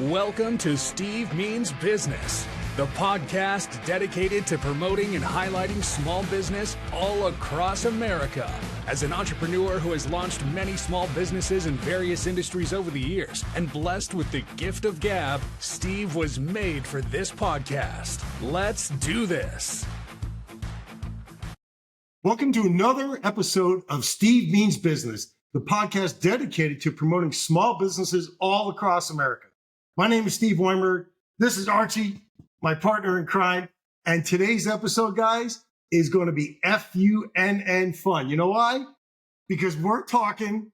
Welcome to Steve Means Business, the podcast dedicated to promoting and highlighting small business all across America. As an entrepreneur who has launched many small businesses in various industries over the years and blessed with the gift of gab, Steve was made for this podcast. Let's do this. Welcome to another episode of Steve Means Business, the podcast dedicated to promoting small businesses all across America. My name is Steve Weinberg. This is Archie, my partner in crime. And today's episode, guys, is going to be F-U-N-N fun. You know why? Because we're talking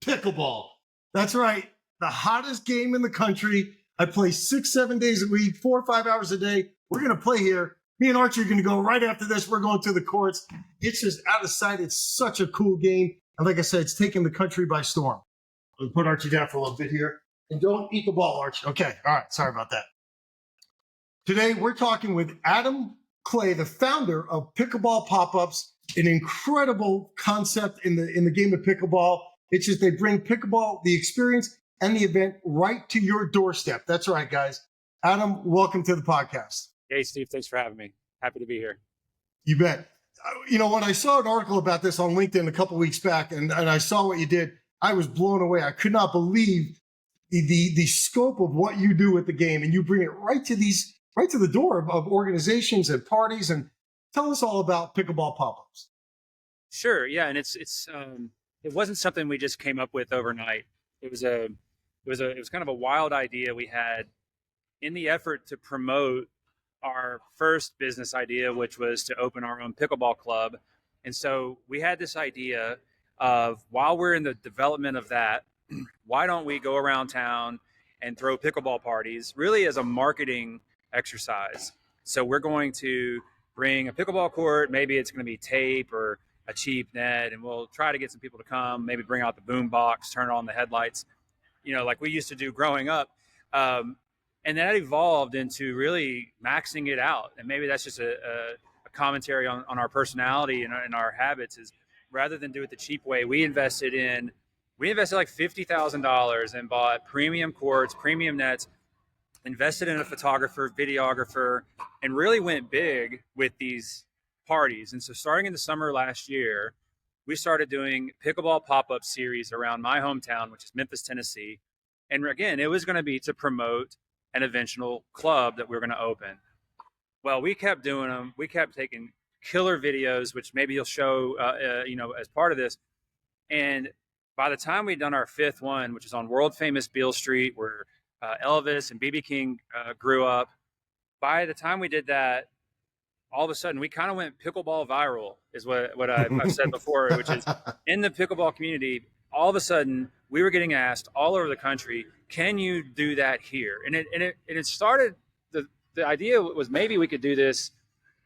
pickleball. That's right. The hottest game in the country. I play 6-7 days a week, 4 or 5 hours a day. We're going to play here. Me and Archie are going to go right after this. We're going to the courts. It's just out of sight. It's such a cool game. And like I said, it's taking the country by storm. I'll put Archie down for a little bit here. And don't eat the ball, Archie. Okay. All right. Sorry about that. Today, we're talking with Adam Clay, the founder of Pickleball Pop Ups, an incredible concept in the game of pickleball. It's just they bring pickleball, the experience, and the event right to your doorstep. That's right, guys. Adam, welcome to the podcast. Hey, Steve. Thanks for having me. Happy to be here. You bet. You know, when I saw an article about this on LinkedIn a couple weeks back, and I saw what you did, I was blown away. I could not believe the scope of what you do with the game, and you bring it right to the door of organizations and parties. And tell us all about Pickleball Pop-Ups. Sure. Yeah. And it wasn't something we just came up with overnight. It was kind of a wild idea we had in the effort to promote our first business idea, which was to open our own pickleball club. And so we had this idea of, while we're in the development of that, why don't we go around town and throw pickleball parties, really as a marketing exercise. So we're going to bring a pickleball court. Maybe it's going to be tape or a cheap net, and we'll try to get some people to come, maybe bring out the boom box, turn on the headlights, like we used to do growing up. And that evolved into really maxing it out. And maybe that's just a commentary on our personality and our habits, is rather than do it the cheap way, we invested like $50,000 and bought premium courts, premium nets, invested in a photographer, videographer, and really went big with these parties. And so starting in the summer last year, we started doing pickleball pop-up series around my hometown, which is Memphis, Tennessee. And again, it was going to be to promote an eventual club that we were going to open. Well, we kept doing them. We kept taking killer videos, which maybe you'll show, as part of this. And by the time we'd done our fifth one, which is on world famous Beale Street, where Elvis and BB King grew up, by the time we did that, all of a sudden we kind of went pickleball viral, is what I've said before, which is in the pickleball community. All of a sudden we were getting asked all over the country, can you do that here? And it started, the idea was maybe we could do this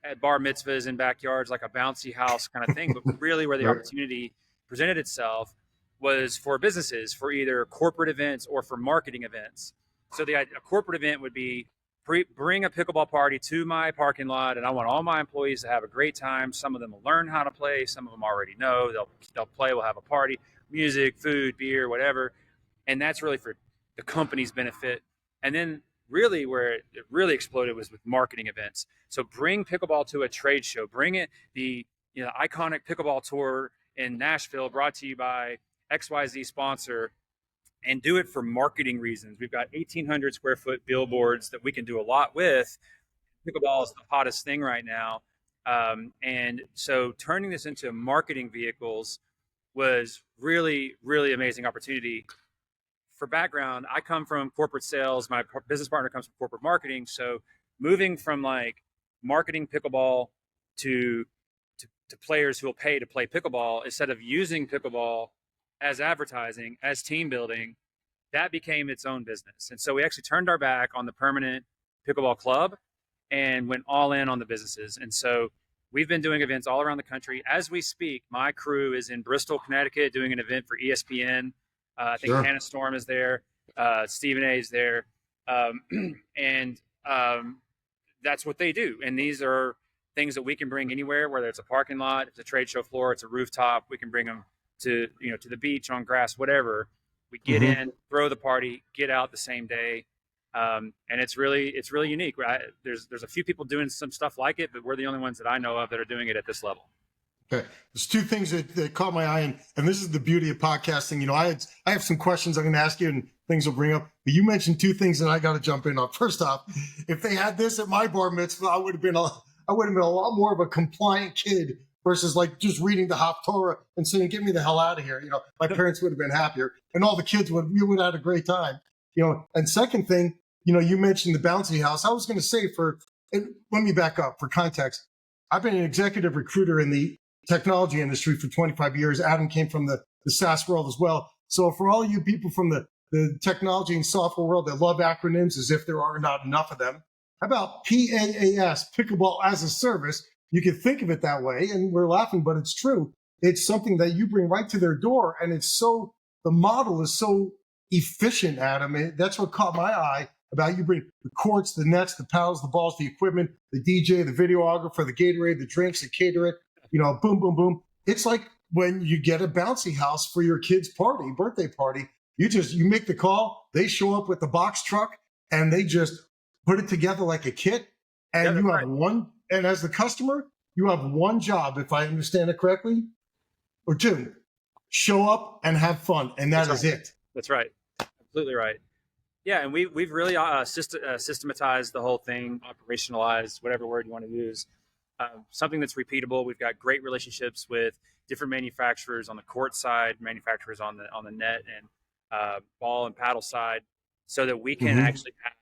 at bar mitzvahs and backyards, like a bouncy house kind of thing. But really where the opportunity presented itself was for businesses, for either corporate events or for marketing events. So a corporate event would be bring a pickleball party to my parking lot, and I want all my employees to have a great time. Some of them will learn how to play. Some of them already know. They'll play. We'll have a party, music, food, beer, whatever. And that's really for the company's benefit. And then really where it really exploded was with marketing events. So bring pickleball to a trade show. Bring it, the iconic pickleball tour in Nashville, brought to you by XYZ sponsor, and do it for marketing reasons. We've got 1,800 square foot billboards that we can do a lot with. Pickleball is the hottest thing right now. And so turning this into marketing vehicles was really, really amazing opportunity. For background, I come from corporate sales. My business partner comes from corporate marketing. So moving from like marketing pickleball to players who will pay to play pickleball, instead of using pickleball as advertising, as team building, that became its own business. And so we actually turned our back on the permanent pickleball club and went all in on the businesses. And so we've been doing events all around the country. As we speak, my crew is in Bristol, Connecticut, doing an event for ESPN. I think Hannah Storm is there. Stephen A is there. And that's what they do. And these are things that we can bring anywhere, whether it's a parking lot, it's a trade show floor, it's a rooftop. We can bring them to the beach, on grass, whatever. We get in, throw the party, get out the same day. And it's really unique. There's a few people doing some stuff like it, but we're the only ones that I know of that are doing it at this level. Okay. There's two things that caught my eye, and this is the beauty of podcasting. You know, I have some questions I'm going to ask you and things will bring up, but you mentioned two things that I got to jump in on. First off, if they had this at my bar mitzvah, I would have been a lot more of a compliant kid versus like just reading the Haftorah and saying, get me the hell out of here. You know, my parents would have been happier and all the kids would have had a great time. You know, and second thing, you know, you mentioned the bouncy house. I was going to say let me back up for context. I've been an executive recruiter in the technology industry for 25 years. Adam came from the SaaS world as well. So for all you people from the technology and software world that love acronyms as if there are not enough of them, how about PAAS, Pickleball as a Service? You can think of it that way, and we're laughing, but it's true. It's something that you bring right to their door, and the model is so efficient, Adam. That's what caught my eye about you bring the courts, the nets, the paddles, the balls, the equipment, the DJ, the videographer, the Gatorade, the drinks, the cater it, you know, boom, boom, boom. It's like when you get a bouncy house for your kid's birthday party, you make the call, they show up with the box truck and they just put it together like a kit. And you have and as the customer, you have one job, if I understand it correctly, or two, show up and have fun. And that is it. That's right. Absolutely right. Yeah. And we've really systematized the whole thing, operationalized, whatever word you want to use. Something that's repeatable. We've got great relationships with different manufacturers on the court side, manufacturers on the net and ball and paddle side, so that we can actually have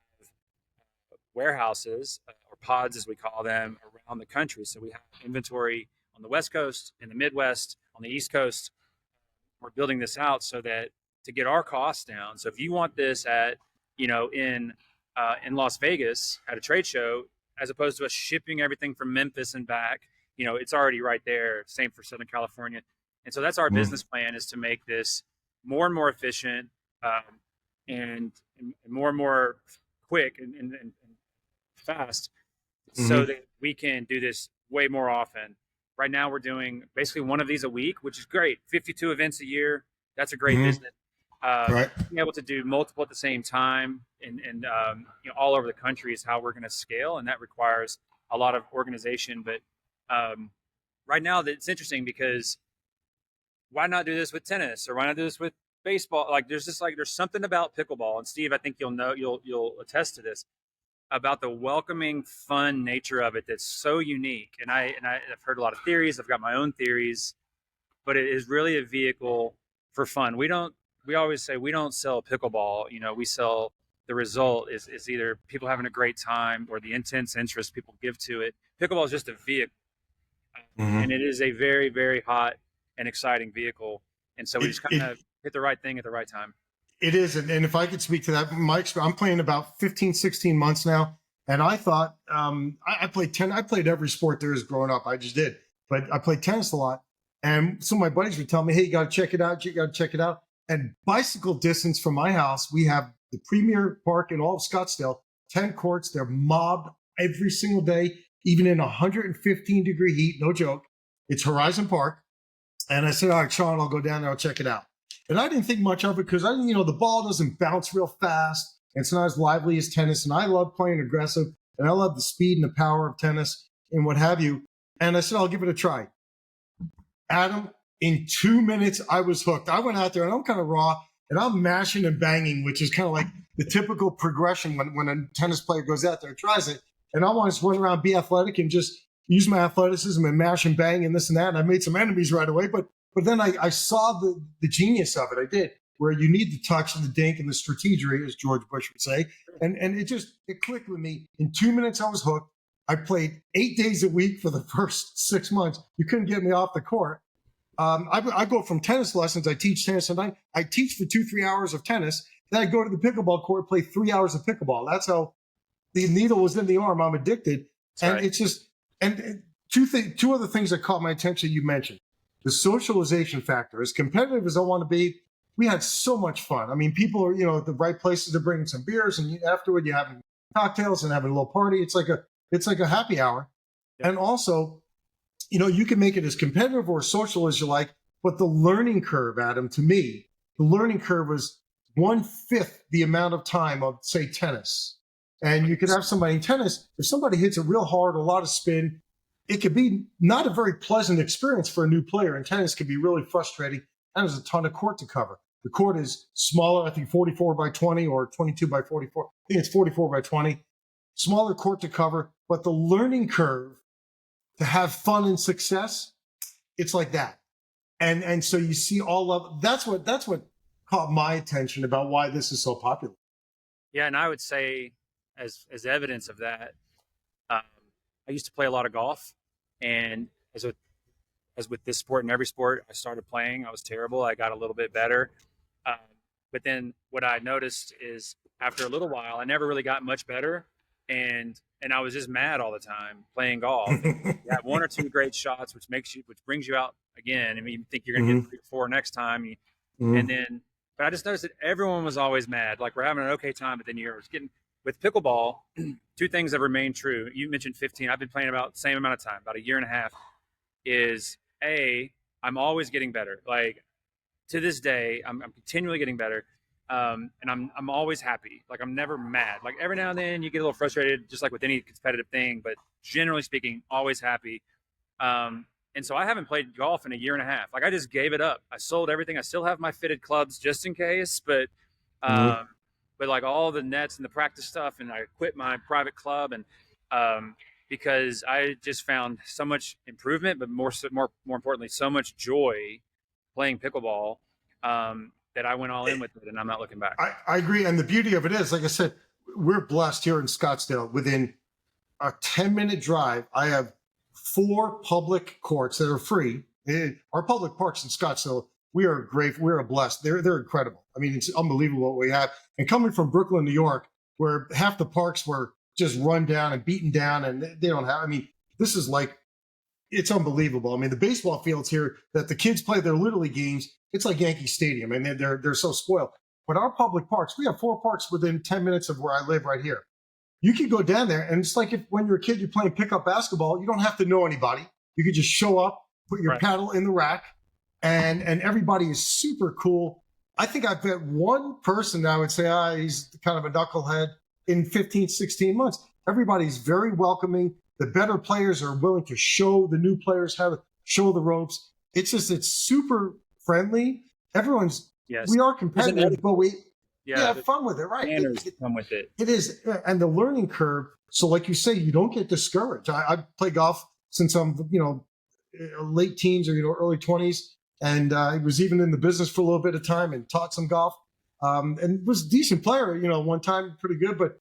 warehouses or pods, as we call them, around the country. So we have inventory on the West Coast, in the Midwest, on the East Coast. We're building this out so that to get our costs down. So if you want this at, you know, in Las Vegas at a trade show, as opposed to us shipping everything from Memphis and back, you know, it's already right there. Same for Southern California. And so that's our business plan, is to make this more and more efficient and more quick and fast, so that we can do this way more often. Right now we're doing basically one of these a week, which is great. 52 events a year. That's a great business. Right. Being able to do multiple at the same time and you know, all over the country is how we're going to scale, and that requires a lot of organization. But right now, it's interesting because why not do this with tennis, or why not do this with baseball? Like there's something about pickleball, and Steve, I think you'll attest to this, about the welcoming, fun nature of it that's so unique. And I've heard a lot of theories. I've got my own theories, but it is really a vehicle for fun. We always say we don't sell pickleball. You know, we sell the result is either people having a great time or the intense interest people give to it. Pickleball is just a vehicle, and it is a very, very hot and exciting vehicle. And so we just kind of hit the right thing at the right time. It is. And if I could speak to that, I'm playing about 15, 16 months now. And I thought, I played every sport there is growing up. I just did. But I played tennis a lot. And some of my buddies would tell me, hey, you got to check it out. You got to check it out. And bicycle distance from my house, we have the premier park in all of Scottsdale, 10 courts. They're mobbed every single day, even in 115-degree heat. No joke. It's Horizon Park. And I said, all right, Sean, I'll go down there. I'll check it out. And I didn't think much of it because the ball doesn't bounce real fast. And it's not as lively as tennis. And I love playing aggressive. And I love the speed and the power of tennis and what have you. And I said, I'll give it a try. Adam, in 2 minutes, I was hooked. I went out there and I'm kind of raw and I'm mashing and banging, which is kind of like the typical progression when a tennis player goes out there and tries it. And I want to run around, be athletic and just use my athleticism and mash and bang and this and that. And I made some enemies right away. But then I saw the genius of it. I did, where you need the touch and the dink and the strategery, as George Bush would say. And it clicked with me. In 2 minutes, I was hooked. I played 8 days a week for the first 6 months. You couldn't get me off the court. I go from tennis lessons. I teach tennis, and I teach for 2-3 hours of tennis. Then I go to the pickleball court, play 3 hours of pickleball. That's how the needle was in the arm. I'm addicted. That's and right. It's just, and two other things that caught my attention you mentioned. The socialization factor. As competitive as I want to be, we had so much fun. I mean, people are, at the right places to bring some beers, and afterward you're having cocktails and having a little party. It's like a happy hour. Yeah. And also, you can make it as competitive or social as you like, but the learning curve, Adam, to me, the learning curve was 1/5 the amount of time of, say, tennis. And you could have somebody in tennis, if somebody hits it real hard, a lot of spin, it could be not a very pleasant experience for a new player. And tennis can be really frustrating. And there's a ton of court to cover. The court is smaller, I think 44 by 20 or 22 by 44. I think it's 44 by 20. Smaller court to cover, but the learning curve to have fun and success, it's like that. And so you see all of that's what caught my attention about why this is so popular. Yeah, and I would say as evidence of that, I used to play a lot of golf, and as with this sport and every sport I started playing, I was terrible. I got a little bit better. But then what I noticed is after a little while, I never really got much better. And I was just mad all the time playing golf. You have one or two great shots, which brings you out again. I mean, you think you're going to get 3 or 4 next time. But I just noticed that everyone was always mad. Like, we're having an okay time, but then you're getting, with pickleball, 2 things have remained true. You mentioned 15. I've been playing about the same amount of time, about a year and a half, is I'm always getting better. Like, to this day, I'm continually getting better. And I'm always happy. Like, I'm never mad. Like, every now and then you get a little frustrated, just like with any competitive thing, but generally speaking, always happy. And so I haven't played golf in a year and a half. Like, I just gave it up. I sold everything. I still have my fitted clubs just in case, but like all the nets and the practice stuff, and I quit my private club, and because I just found so much improvement, but more importantly, so much joy playing pickleball. That I went all in with it, and I'm not looking back. I agree. And the beauty of it is, like I said, we're blessed here in Scottsdale. Within a 10-minute drive, I have 4 public courts that are free. Our public parks in Scottsdale, we are great. We're blessed. They're incredible. I mean, it's unbelievable what we have. And coming from Brooklyn, New York, where half the parks were just run down and beaten down, and they don't have, I mean, this is like, it's unbelievable. I mean, the baseball fields here that the kids play their Little League games, it's like Yankee Stadium, and they're so spoiled. But our public parks, we have 4 parks within 10 minutes of where I live right here. You can go down there, and it's like when you're a kid, you're playing pickup basketball. You don't have to know anybody. You can just show up, put your paddle in the rack, and everybody is super cool. I think I've met one person that I would say, he's kind of a knucklehead in 15, 16 months. Everybody's very welcoming. The better players are willing to show the new players how to show the ropes. It's super friendly. Everyone's, we are competitive, but we have fun with it, right? Fun with it. It is. And the learning curve. So like you say, you don't get discouraged. I play golf since I'm, late teens or, early 20s. And I was even in the business for a little bit of time and taught some golf. And was a decent player, one time, pretty good, but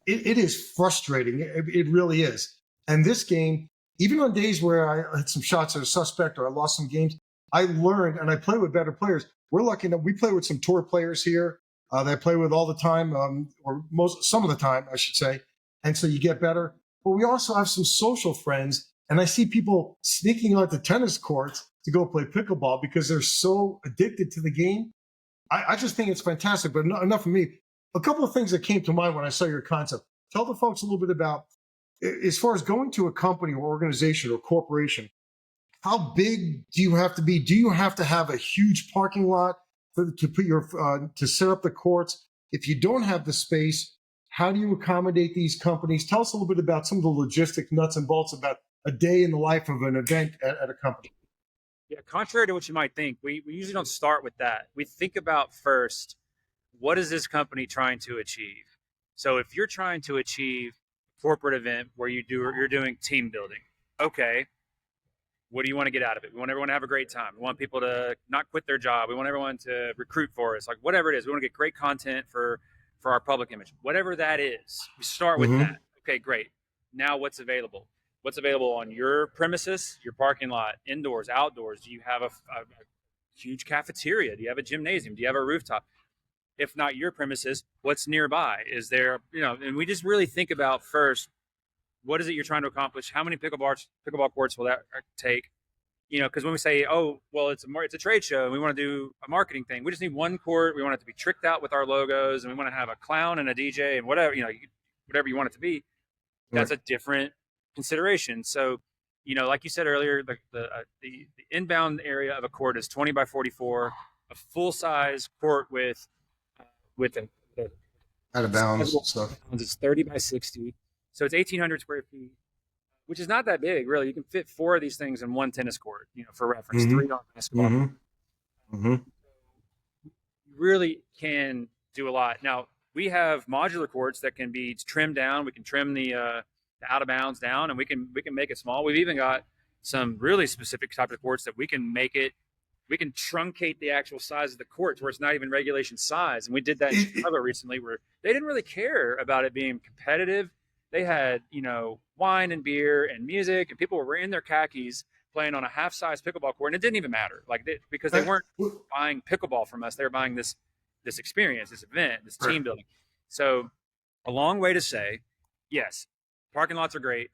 it is frustrating. It really is. And this game, even on days where I had some shots that are suspect or I lost some games, I learned, and I play with better players. We're lucky that we play with some tour players here that I play with all the time, or some of the time, I should say. And so you get better. But we also have some social friends, and I see people sneaking onto tennis courts to go play pickleball because they're so addicted to the game. I just think it's fantastic, but enough of me. A couple of things that came to mind when I saw your concept. Tell the folks a little bit about, as far as going to a company or organization or corporation, how big do you have to be? Do you have to have a huge parking lot to put to set up the courts? If you don't have the space, how do you accommodate these companies? Tell us a little bit about some of the logistic nuts and bolts about a day in the life of an event at a company. Yeah, contrary to what you might think, we usually don't start with that. We think about first, what is this company trying to achieve? So if you're trying to achieve a corporate event where you're doing team building, okay, what do you want to get out of it? We want everyone to have a great time. We want people to not quit their job. We want everyone to recruit for us. Like, whatever it is, we want to get great content for our public image. Whatever that is, we start with that. Okay, great. Now what's available? What's available on your premises, your parking lot, indoors, outdoors? Do you have a huge cafeteria? Do you have a gymnasium? Do you have a rooftop? If not your premises, what's nearby? Is there, and we just really think about first, what is it you're trying to accomplish? How many pickleball courts will that take? Because when we say, oh, well, it's a trade show and we want to do a marketing thing, we just need one court. We want it to be tricked out with our logos, and we want to have a clown and a DJ and whatever, whatever you want it to be. That's a different consideration. So, like you said earlier, the inbound area of a court is 20 by 44. a full size court with the Out of bounds stuff. It's 30 by 60, so it's 1,800 square feet, which is not that big, really. You can fit 4 of these things in one tennis court, for reference, 3 on basketball. You really can do a lot. Now, we have modular courts that can be trimmed down. We can trim the out of bounds down, and we can make it small. We've even got some really specific type of courts that we can truncate the actual size of the courts where it's not even regulation size. And we did that in Chicago recently, where they didn't really care about it being competitive. They had, wine and beer and music, and people were in their khakis playing on a half-size pickleball court, and it didn't even matter, because they weren't buying pickleball from us. They were buying this experience, this event, this team building. So, a long way to say, yes, parking lots are great,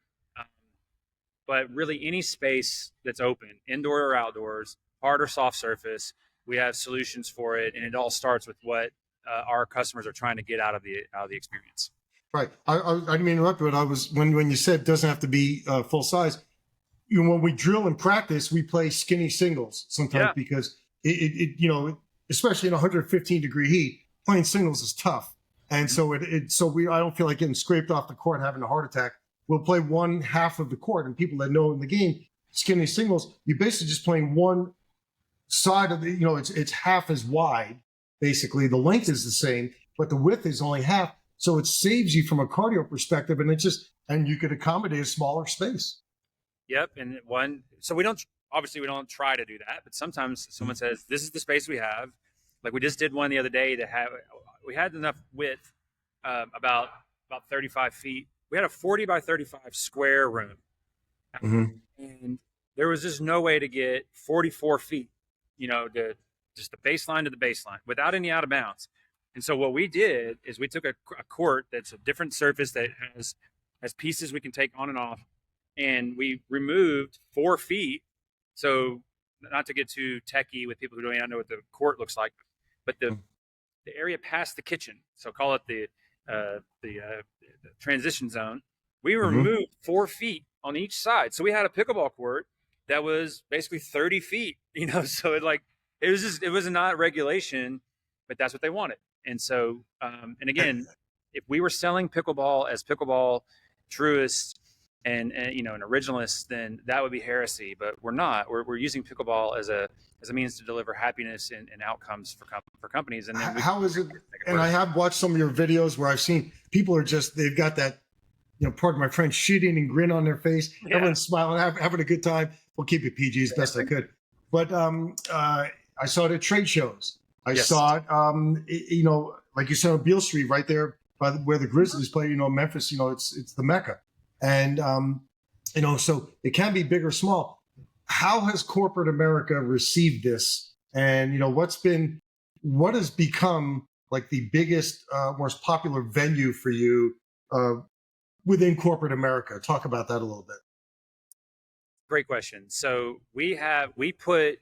but really any space that's open, indoor or outdoors, hard or soft surface, we have solutions for it, and it all starts with what our customers are trying to get out of the experience. Right. I didn't mean to interrupt, but when you said it doesn't have to be full size, when we drill and practice, we play skinny singles sometimes because it especially in 115 degree heat, playing singles is tough. And so I don't feel like getting scraped off the court and having a heart attack. We'll play one half of the court, and people that know in the game, skinny singles, you're basically just playing one side of the, it's half as wide. Basically, the length is the same, but the width is only half. So it saves you from a cardio perspective, and you could accommodate a smaller space. Yep. And so we don't try to do that, but sometimes someone says, this is the space we have. Like we just did one the other day we had enough width, about 35 feet. We had a 40 by 35 square room. And there was just no way to get 44 feet, just the baseline to the baseline without any out of bounds. And so what we did is we took a court that's a different surface that has pieces we can take on and off, and we removed 4 feet. So not to get too techie with people who don't know what the court looks like, but the area past the kitchen, so call it the transition zone, we removed 4 feet on each side. So we had a pickleball court that was basically 30 feet, so it was not regulation, but that's what they wanted. And so, and again, if we were selling pickleball as pickleball truists and an originalist, then that would be heresy. But we're not. We're using pickleball as a means to deliver happiness and outcomes for companies. And then how is it? And I have watched some of your videos where I've seen people they've got that, pardon my French, shitting and grin on their face. Yeah. Everyone's smiling, having a good time. We'll keep it PG as best I could. But I saw it at trade shows. I saw it, like you said, on Beale Street, right there by where the Grizzlies play, Memphis, it's the Mecca. And, so it can be big or small. How has corporate America received this? And, what has become like the biggest, most popular venue for you within corporate America? Talk about that a little bit. Great question. So we put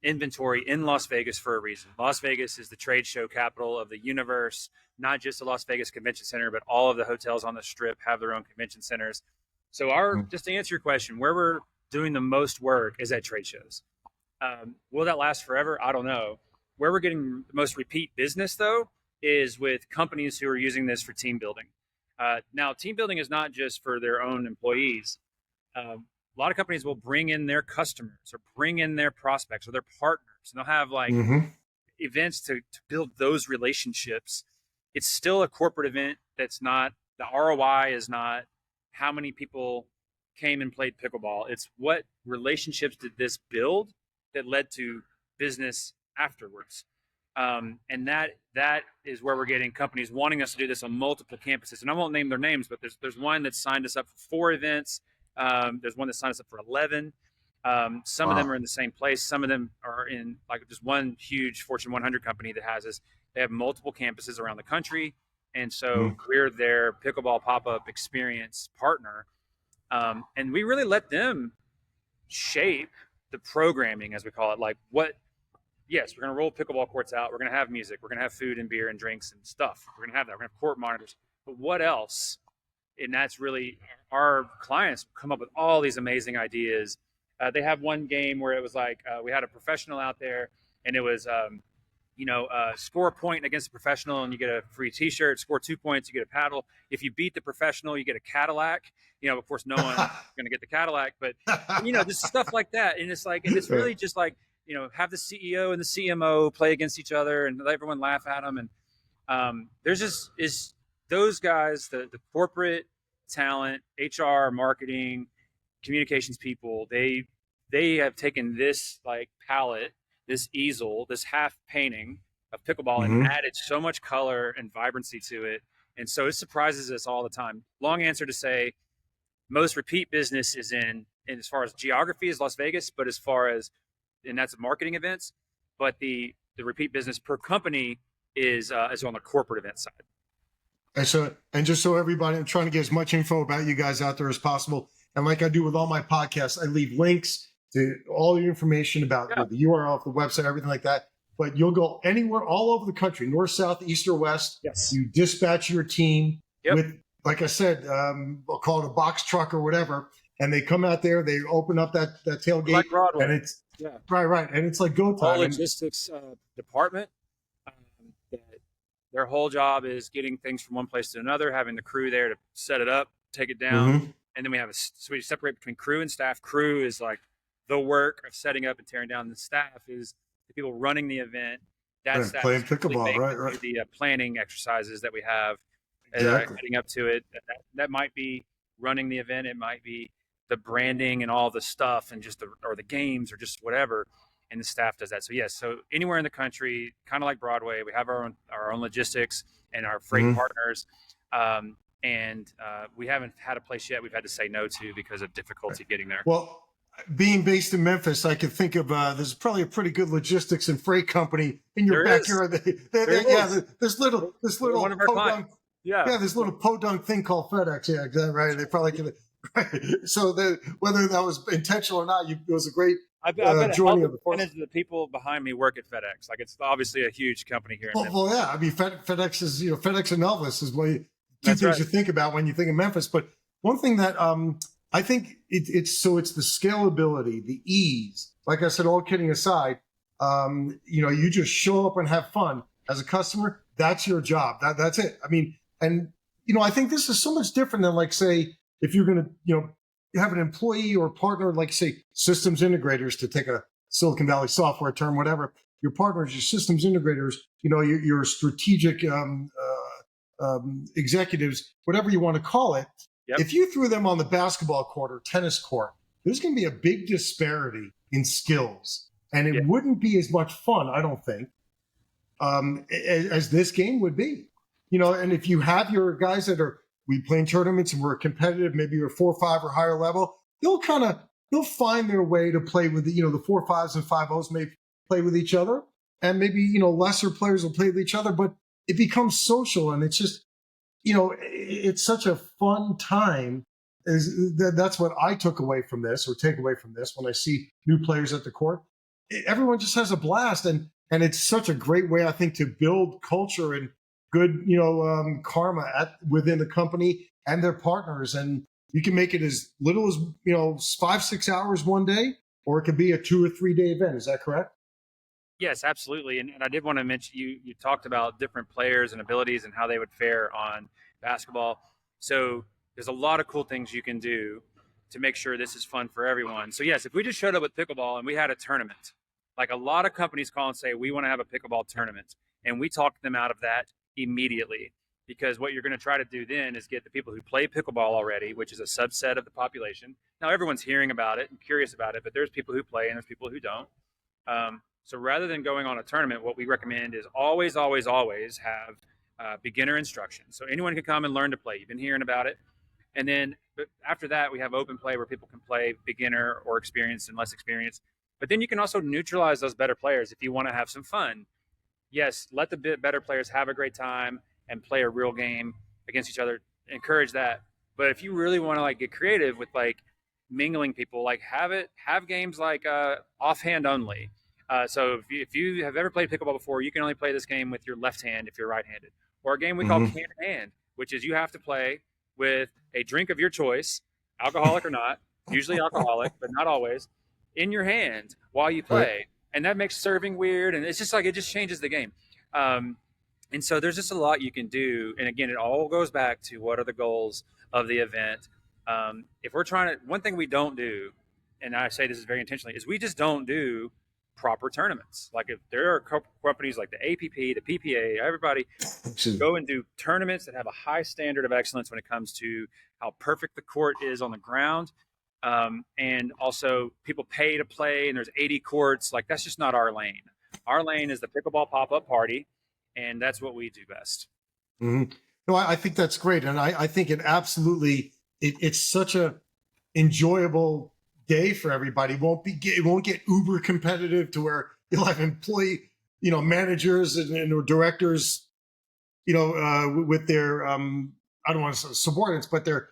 inventory in Las Vegas for a reason. Las Vegas is the trade show capital of the universe, not just the Las Vegas Convention Center, but all of the hotels on the Strip have their own convention centers. So just to answer your question, where we're doing the most work is at trade shows. Will that last forever? I don't know. Where we're getting the most repeat business, though, is with companies who are using this for team building. Now, team building is not just for their own employees. A lot of companies will bring in their customers or bring in their prospects or their partners, and they'll have events to build those relationships. It's still a corporate event. That's not, the ROI is not how many people came and played pickleball. It's what relationships did this build that led to business afterwards. And that is where we're getting companies wanting us to do this on multiple campuses. And I won't name their names, but there's one that signed us up for 4 events. There's one that signed us up for 11. Some of them are in the same place. Some of them are in just one huge Fortune 100 company that has us. They have multiple campuses around the country. And so we're their Pickleball Pop Up Experience partner. And we really let them shape the programming, as we call it. Yes, we're going to roll pickleball courts out. We're going to have music. We're going to have food and beer and drinks and stuff. We're going to have that. We're going to have court monitors. But what else? And that's really, our clients come up with all these amazing ideas. They have one game where it was we had a professional out there, and it was score a point against a professional and you get a free T-shirt. Score 2 points, you get a paddle. If you beat the professional, you get a Cadillac. Of course, no one's going to get the Cadillac, but just stuff like that. And it's like, and it's really just like, have the CEO and the CMO play against each other and let everyone laugh at them. And there's just is those guys, the corporate talent, HR, marketing, communications people. They have taken this like palette, this easel, this half painting of pickleball and added so much color and vibrancy to it. And so it surprises us all the time. Long answer to say most repeat business is in as far as geography is Las Vegas, but as far as, and that's marketing events, but the repeat business per company is on the corporate event side. And just so everybody, I'm trying to get as much info about you guys out there as possible. And like I do with all my podcasts, I leave links to all the information about the URL of the website, everything like that. But you'll go anywhere, all over the country, north, south, east, or west. Yes. You dispatch your team with, like I said, we'll call it a box truck or whatever. And they come out there, they open up that tailgate. Like Broadway. And it's, right. And it's like go time. Whole logistics department. Their whole job is getting things from one place to another, having the crew there to set it up, take it down. And then so we separate between crew and staff. Crew is like the work of setting up and tearing down. The staff is the people running the event. That's playing pickleball, right. The planning exercises that we have heading up to it. That might be running the event. It might be the branding and all the stuff and just or the games or just whatever. And the staff does that. So yes, so anywhere in the country, kind of like Broadway, we have our own logistics and our freight partners. And we haven't had a place yet we've had to say no to because of difficulty getting there. Well, being based in Memphis, I could think of there's probably a pretty good logistics and freight company in your backyard. This little one of our clients. This little podunk thing called FedEx. Yeah, exactly right. They probably could. So whether that was intentional or not, it was a great. I bet joining of the people behind me work at FedEx. Like it's obviously a huge company here. Well, yeah. I mean, FedEx is FedEx and Elvis is two things you think about when you think of Memphis. But one thing that I think it's the scalability, the ease. Like I said, all kidding aside, you just show up and have fun as a customer. That's your job. That's it. I mean, and I think this is so much different than like say if you're going to you have an employee or partner, like say systems integrators, to take a Silicon Valley software term, whatever. Your partners, your systems integrators, your strategic executives, whatever you want to call it. Yep. If you threw them on the basketball court or tennis court, there's going to be a big disparity in skills, and it wouldn't be as much fun, I don't think, as this game would be. And if you have your guys that we play in tournaments and we're competitive, maybe you're 4 or 5 or higher level, they'll find their way to play with the 4 5s and 5-0s may play with each other, and maybe lesser players will play with each other, but it becomes social, and it's just it's such a fun time. That's what I take away from this when I see new players at the court. Everyone just has a blast, and it's such a great way, I think, to build culture and good, karma within the company and their partners. And you can make it as little as, 5-6 hours one day, or it could be a 2 or 3 day event. Is that correct? Yes, absolutely. And I did want to mention, you talked about different players and abilities and how they would fare on basketball. So there's a lot of cool things you can do to make sure this is fun for everyone. So yes, if we just showed up with pickleball and we had a tournament, like a lot of companies call and say, we want to have a pickleball tournament. And we talk them out of that immediately, because what you're going to try to do then is get the people who play pickleball already, which is a subset of the population. Now everyone's hearing about it and curious about it, but there's people who play and there's people who don't. So rather than going on a tournament, what we recommend is always have beginner instruction. So anyone can come and learn to play. You've been hearing about it. And then but after that, we have open play where people can play beginner or experienced and less experienced. But then you can also neutralize those better players if you want to have some fun. Yes, let the better players have a great time and play a real game against each other. Encourage that. But if you really want to get creative with mingling people, have games offhand only. So if you have ever played pickleball before, you can only play this game with your left hand if you're right-handed. Or a game we call hand in hand, which is you have to play with a drink of your choice, alcoholic or not, usually alcoholic, but not always, in your hand while you play. and that makes serving weird. And it's just like, it just changes the game. And so there's just a lot you can do. And again, it all goes back to what are the goals of the event. If we're trying to, one thing we don't do, and I say this is very intentionally, is we just don't do proper tournaments. Like if there are companies like the APP, the PPA, everybody go and do tournaments that have a high standard of excellence when it comes to how perfect the court is on the ground. And also people pay to play and there's 80 courts. Like that's just not our lane. Our lane is the Pickleball Pop Up Party. And that's what we do best. Mm-hmm. No, I think that's great. And I think it absolutely, it's such a enjoyable day for everybody. It won't get uber competitive to where you'll have employee, managers and directors, with their, I don't want to say subordinates, but they're,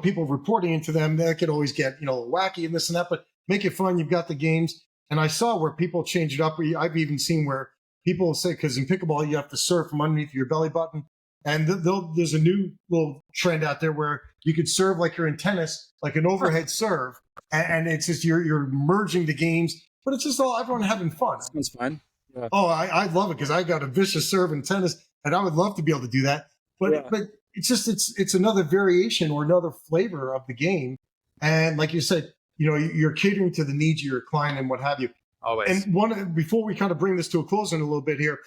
people reporting into them. That could always get, wacky and this and that, but make it fun. You've got the games. And I saw where people change it up. I've even seen where people say, because in pickleball, you have to serve from underneath your belly button. And there's a new little trend out there where you could serve like you're in tennis, like an overhead serve. And it's just you're merging the games, but it's just all everyone having fun. It's fun. Yeah. Oh, I love it because I got a vicious serve in tennis, and I would love to be able to do that. But it's just it's another variation or another flavor of the game. And like you said, you're catering to the needs of your client and what have you. Always. And before we kind of bring this to a close in a little bit here,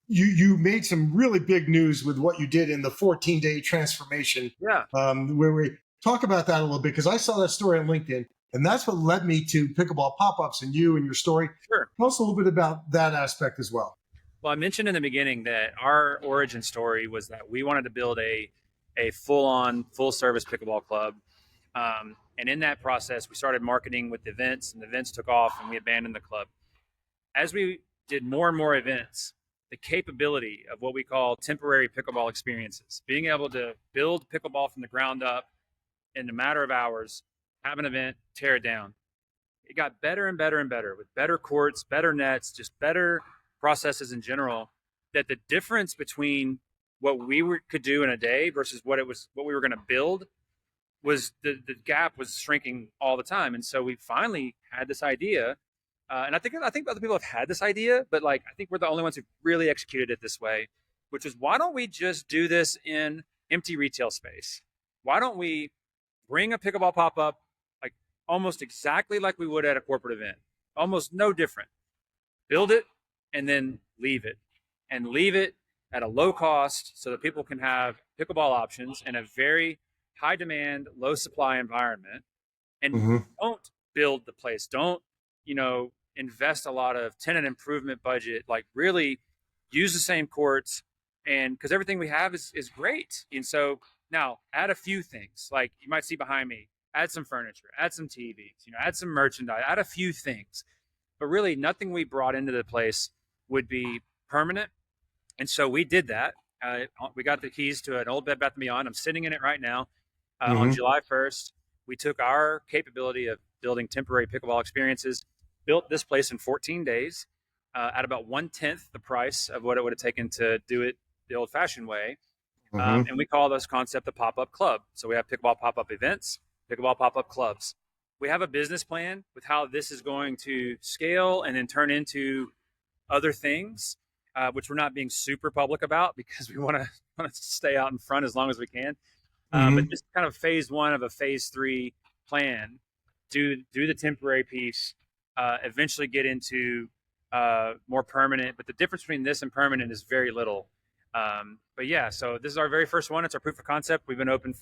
you made some really big news with what you did in the 14-day transformation. Yeah. Where we talk about that a little bit, because I saw that story on LinkedIn, and that's what led me to Pickleball Pop-Ups and you and your story. Sure. Tell us a little bit about that aspect as well. Well, I mentioned in the beginning that our origin story was that we wanted to build a full-on, full-service pickleball club. And in that process, we started marketing with events, and the events took off, and we abandoned the club. As we did more and more events, the capability of what we call temporary pickleball experiences, being able to build pickleball from the ground up in a matter of hours, have an event, tear it down. It got better and better and better with better courts, better nets, just better processes in general, that the difference between what we could do in a day versus what we were going to build was the gap was shrinking all the time. And so we finally had this idea. And I think other people have had this idea, but I think we're the only ones who really executed it this way, which is why don't we just do this in empty retail space? Why don't we bring a pickleball pop-up almost exactly like we would at a corporate event, almost no different. Build it and then leave it, and leave it at a low cost so that people can have pickleball options in a very high demand, low supply environment. And don't build the place. Don't, invest a lot of tenant improvement budget, really use the same courts, and because everything we have is great. And so now add a few things, like you might see behind me, add some furniture, add some TVs, add some merchandise, add a few things, but really nothing we brought into the place would be permanent. And so we did that. We got the keys to an old Bed Bath & Beyond. I'm sitting in it right now. On July 1st, we took our capability of building temporary pickleball experiences, built this place in 14 days at about 1/10 the price of what it would have taken to do it the old-fashioned way. And we call this concept the pop-up club. So we have pickleball pop-up events, pickleball pop-up clubs. We have a business plan with how this is going to scale and then turn into other things, which we're not being super public about because we want to stay out in front as long as we can. But just kind of phase 1 of a phase 3 plan, do the temporary piece, eventually get into more permanent. But the difference between this and permanent is very little. But yeah, so this is our very first one. It's our proof of concept. We've been open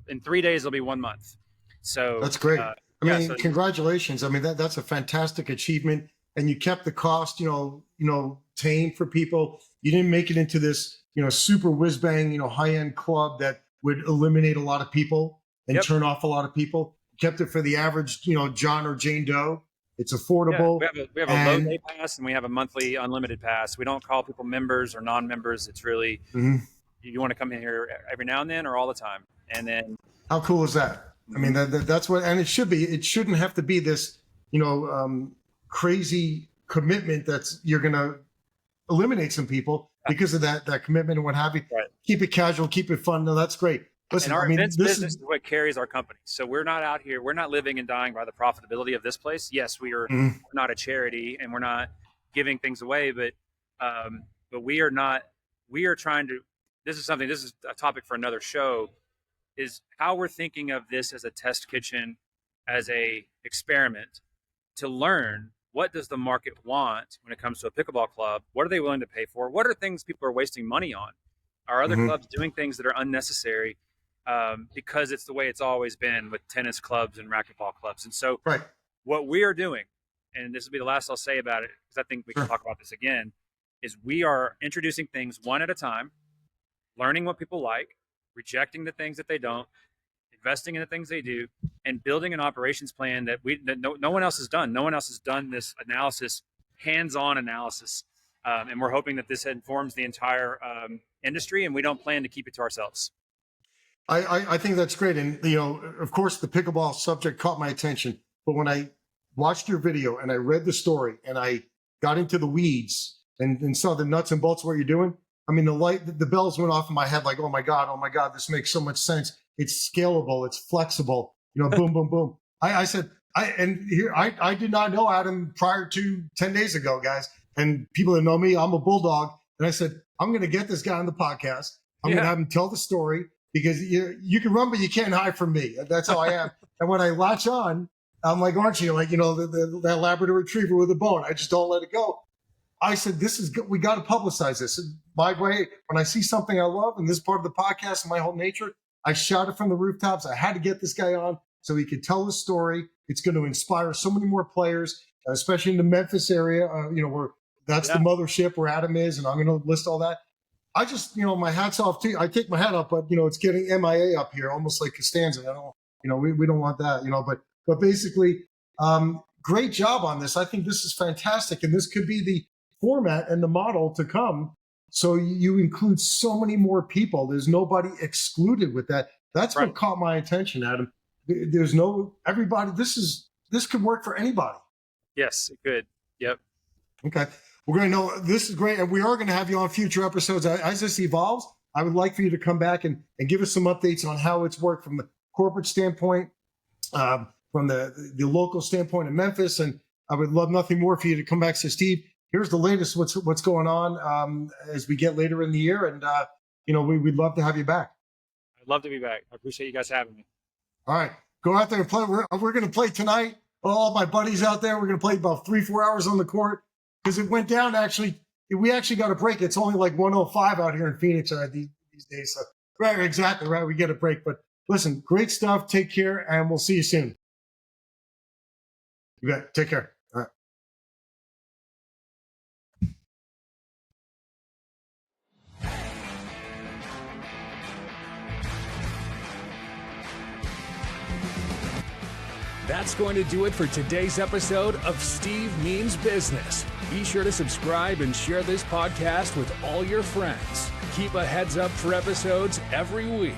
in 3 days. It'll be 1 month. So that's great. Congratulations. I mean, that's a fantastic achievement. And you kept the cost, tame for people. You didn't make it into this, super whiz bang, high-end club that would eliminate a lot of people and turn off a lot of people. You kept it for the average, John or Jane Doe. It's affordable. Yeah, we have a low day pass and we have a monthly unlimited pass. We don't call people members or non-members. It's really, you want to come in here every now and then or all the time. And then how cool is that? I mean, that's what, and it should be. It shouldn't have to be this, crazy commitment that's you're going to eliminate some people because of that commitment and what have you. Right. Keep it casual, keep it fun. No, that's great. Listen, and our I mean, events this business is what carries our company. So we're not out here. We're not living and dying by the profitability of this place. Yes, we are not a charity and we're not giving things away, but we are not. We are trying to. This is a topic for another show. Is how we're thinking of this as a test kitchen, as a experiment to learn what does the market want when it comes to a pickleball club. What are they willing to pay for? What are things people are wasting money on? Are other clubs doing things that are unnecessary? Because it's the way it's always been with tennis clubs and racquetball clubs. And so what we are doing, and this will be the last I'll say about it, because I think we can talk about this again, is we are introducing things one at a time, learning what people like, rejecting the things that they don't, investing in the things they do, and building an operations plan that no one else has done. No one else has done this analysis, hands-on analysis. And we're hoping that this informs the entire industry, and we don't plan to keep it to ourselves. I think that's great. And, of course, the pickleball subject caught my attention. But when I watched your video and I read the story and I got into the weeds and saw the nuts and bolts of what you're doing, I mean, the bells went off in my head like, oh my God, this makes so much sense. It's scalable. It's flexible, boom, boom, boom. I said, I did not know Adam prior to 10 days ago, guys. And people that know me, I'm a bulldog. And I said, I'm going to get this guy on the podcast. I'm going to have him tell the story. Because you can run, but you can't hide from me. That's how I am. And when I latch on, I'm like Archie, that Labrador Retriever with a bone. I just don't let it go. I said, we got to publicize this. And by the way, when I see something I love, and this is part of the podcast and my whole nature, I shout it from the rooftops. I had to get this guy on so he could tell his story. It's going to inspire so many more players, especially in the Memphis area, where that's the mothership where Adam is. And I'm going to list all that. I just, my hat's off to you. I take my hat off, but, it's getting MIA up here, almost like Costanza. We don't want that, but basically, great job on this. I think this is fantastic. And this could be the format and the model to come. So you include so many more people. There's nobody excluded with that. That's what caught my attention, Adam. There's everybody. This could work for anybody. Yes, it could. Yep. Okay. We're going to know this is great. And we are going to have you on future episodes. As this evolves, I would like for you to come back and give us some updates on how it's worked from the corporate standpoint, from the local standpoint in Memphis. And I would love nothing more for you to come back and say, Steve, here's the latest, what's going on as we get later in the year. And, we'd love to have you back. I'd love to be back. I appreciate you guys having me. All right. Go out there and play. We're going to play tonight. All my buddies out there, we're going to play about 3-4 hours on the court. Because it went down, we actually got a break. It's only like 105 out here in Phoenix these days. So, right, exactly, right. We get a break. But listen, great stuff. Take care, and we'll see you soon. You bet. Take care. All right. That's going to do it for today's episode of Steve Means Business. Be sure to subscribe and share this podcast with all your friends. Keep a heads up for episodes every week.